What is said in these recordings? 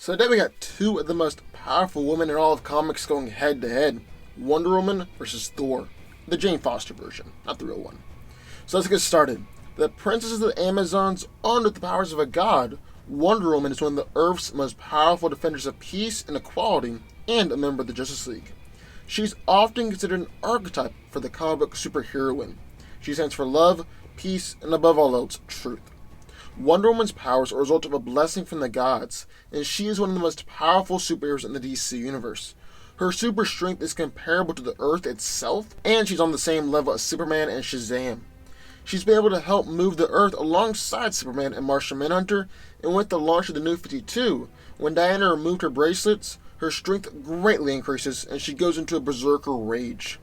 So today we got two of the most powerful women in all of comics going head to head. Wonder Woman versus Thor. The Jane Foster version, not the real one. So let's get started. The princess of the Amazons, armed with the powers of a god, Wonder Woman is one of the Earth's most powerful defenders of peace and equality, and a member of the Justice League. She's often considered an archetype for the comic book superheroine. She stands for love, peace, and above all else, truth. Wonder Woman's powers are a result of a blessing from the gods, and she is one of the most powerful superheroes in the DC universe. Her super strength is comparable to the Earth itself, and she's on the same level as Superman and Shazam. She's been able to help move the Earth alongside Superman and Martian Manhunter, and with the launch of the New 52, when Diana removed her bracelets, her strength greatly increases and she goes into a berserker rage.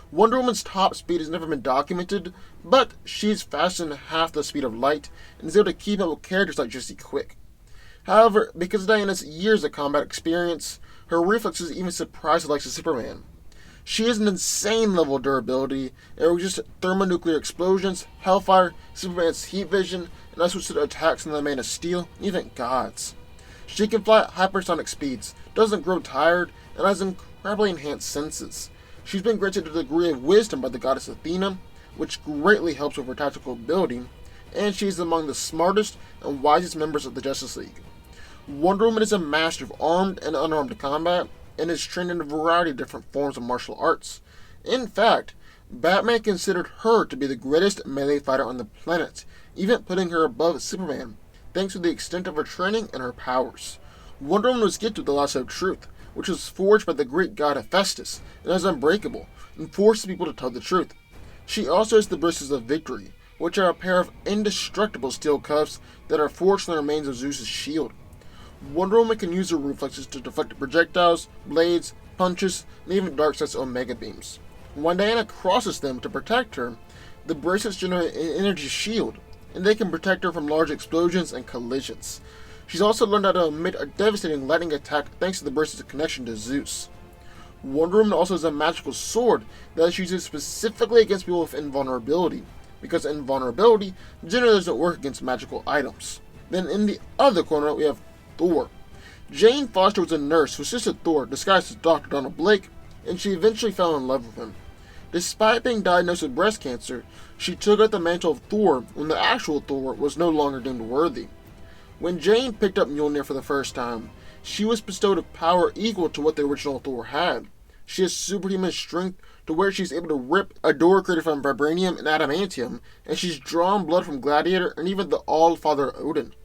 Wonder Woman's top speed has never been documented, but she's faster than half the speed of light and is able to keep up with characters like Jesse Quick. However, because of Diana's years of combat experience, her reflexes even surprise the likes of Superman. She has an insane level of durability and resists thermonuclear explosions, hellfire, Superman's heat vision, and also withstood attacks on the Man of Steel, and even gods. She can fly at hypersonic speeds, doesn't grow tired, and has incredibly enhanced senses. She's been granted a degree of wisdom by the goddess Athena, which greatly helps with her tactical ability, and she's among the smartest and wisest members of the Justice League. Wonder Woman is a master of armed and unarmed combat, and is trained in a variety of different forms of martial arts. In fact, Batman considered her to be the greatest melee fighter on the planet, even putting her above Superman, thanks to the extent of her training and her powers. Wonder Woman was gifted with the lasso of truth, which was forged by the Greek god Hephaestus, and is unbreakable, and forces people to tell the truth. She also has the bristles of victory, which are a pair of indestructible steel cuffs that are forged from the remains of Zeus's shield. Wonder Woman can use her reflexes to deflect projectiles, blades, punches, and even Darkseid's Omega beams. When Diana crosses them to protect her, the bracelets generate an energy shield, and they can protect her from large explosions and collisions. She's also learned how to emit a devastating lightning attack thanks to the bracelet's connection to Zeus. Wonder Woman also has a magical sword that she uses specifically against people with invulnerability, because invulnerability generally doesn't work against magical items. Then in the other corner we have Thor. Jane Foster was a nurse who assisted Thor, disguised as Dr. Donald Blake, and she eventually fell in love with him. Despite being diagnosed with breast cancer, she took up the mantle of Thor when the actual Thor was no longer deemed worthy. When Jane picked up Mjolnir for the first time, she was bestowed with power equal to what the original Thor had. She has superhuman strength to where she's able to rip a door created from vibranium and adamantium, and she's drawn blood from Gladiator and even the All-Father Odin.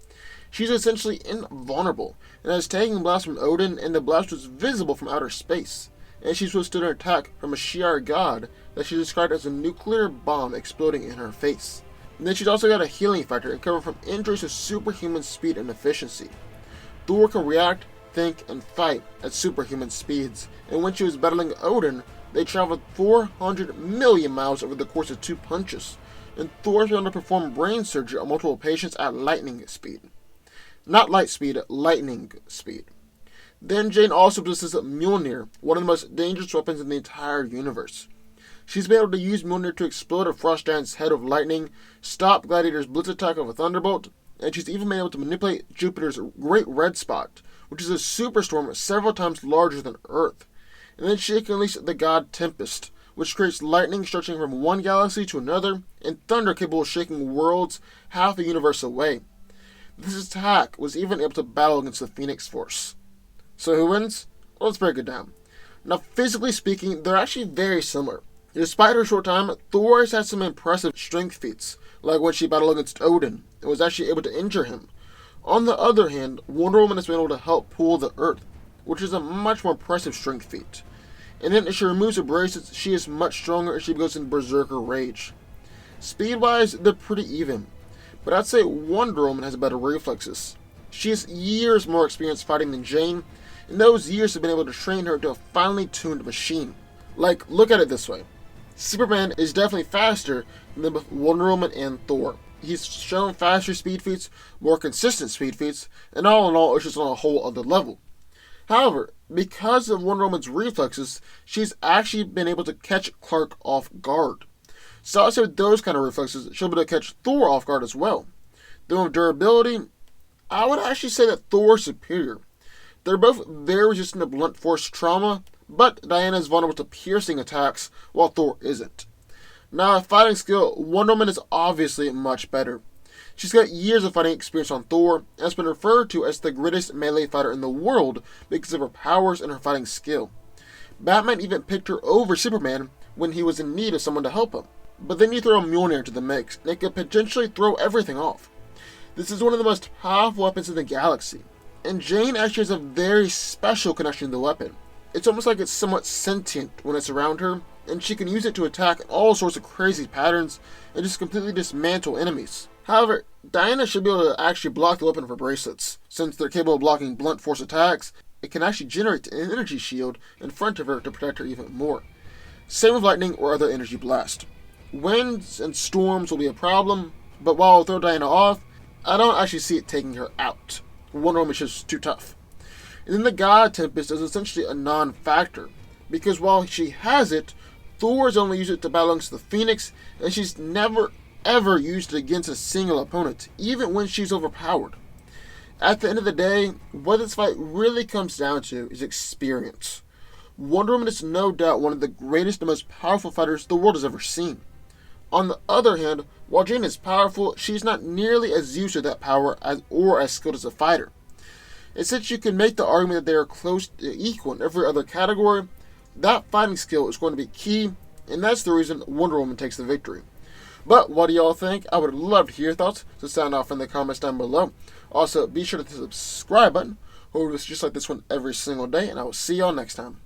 She's essentially invulnerable, and has taken blasts from Odin, and the blast was visible from outer space. And she's withstood an attack from a Shi'ar god that she described as a nuclear bomb exploding in her face. And then she's also got a healing factor and covered from injuries with superhuman speed and efficiency. Thor can react, think, and fight at superhuman speeds, and when she was battling Odin, they traveled 400 million miles over the course of 2 punches, and Thor was able to perform brain surgery on multiple patients at lightning speed. Not light speed, lightning speed. Then Jane also possesses Mjolnir, one of the most dangerous weapons in the entire universe. She's been able to use Mjolnir to explode a frost giant's head with lightning, stop Gladiator's blitz attack with a thunderbolt, and she's even been able to manipulate Jupiter's Great Red Spot, which is a superstorm several times larger than Earth. And then she can unleash the god Tempest, which creates lightning stretching from one galaxy to another, and thunder capable of shaking worlds half a universe away. This attack was even able to battle against the Phoenix Force. So who wins? Well, let's break it down. Now, physically speaking, they're actually very similar. Despite her short time, Thor has had some impressive strength feats, like when she battled against Odin, and was actually able to injure him. On the other hand, Wonder Woman has been able to help pull the Earth, which is a much more impressive strength feat. And then if she removes her bracelets, she is much stronger and she goes into berserker rage. Speed-wise, they're pretty even. But I'd say Wonder Woman has better reflexes. She has years more experience fighting than Jane, and those years have been able to train her to a finely tuned machine. Like, look at it this way. Superman is definitely faster than both Wonder Woman and Thor. He's shown faster speed feats, more consistent speed feats, and all in all, it's just on a whole other level. However, because of Wonder Woman's reflexes, she's actually been able to catch Clark off guard. So I'd say with those kind of reflexes, she'll be able to catch Thor off guard as well. Then with durability, I would actually say that Thor is superior. They're both very resistant to blunt force trauma, but Diana is vulnerable to piercing attacks, while Thor isn't. Now, at fighting skill, Wonder Woman is obviously much better. She's got years of fighting experience on Thor, and has been referred to as the greatest melee fighter in the world because of her powers and her fighting skill. Batman even picked her over Superman when he was in need of someone to help him. But then you throw Mjolnir into the mix, and it could potentially throw everything off. This is one of the most powerful weapons in the galaxy, and Jane actually has a very special connection to the weapon. It's almost like it's somewhat sentient when it's around her, and she can use it to attack in all sorts of crazy patterns and just completely dismantle enemies. However, Diana should be able to actually block the weapon with her bracelets. Since they're capable of blocking blunt force attacks, it can actually generate an energy shield in front of her to protect her even more. Same with lightning or other energy blast. Winds and storms will be a problem, but while I'll throw Diana off, I don't actually see it taking her out. Wonder Woman is just too tough. And then the God Tempest is essentially a non-factor, because while she has it, Thor has only used it to battle against the Phoenix, and she's never ever used it against a single opponent, even when she's overpowered. At the end of the day, what this fight really comes down to is experience. Wonder Woman is no doubt one of the greatest and most powerful fighters the world has ever seen. On the other hand, while Jane is powerful, she's not nearly as used to that power or as skilled as a fighter. And since you can make the argument that they are close to equal in every other category, that fighting skill is going to be key, and that's the reason Wonder Woman takes the victory. But what do y'all think? I would love to hear your thoughts, so sound off in the comments down below. Also, be sure to hit the subscribe button, or just like this one every single day, and I will see y'all next time.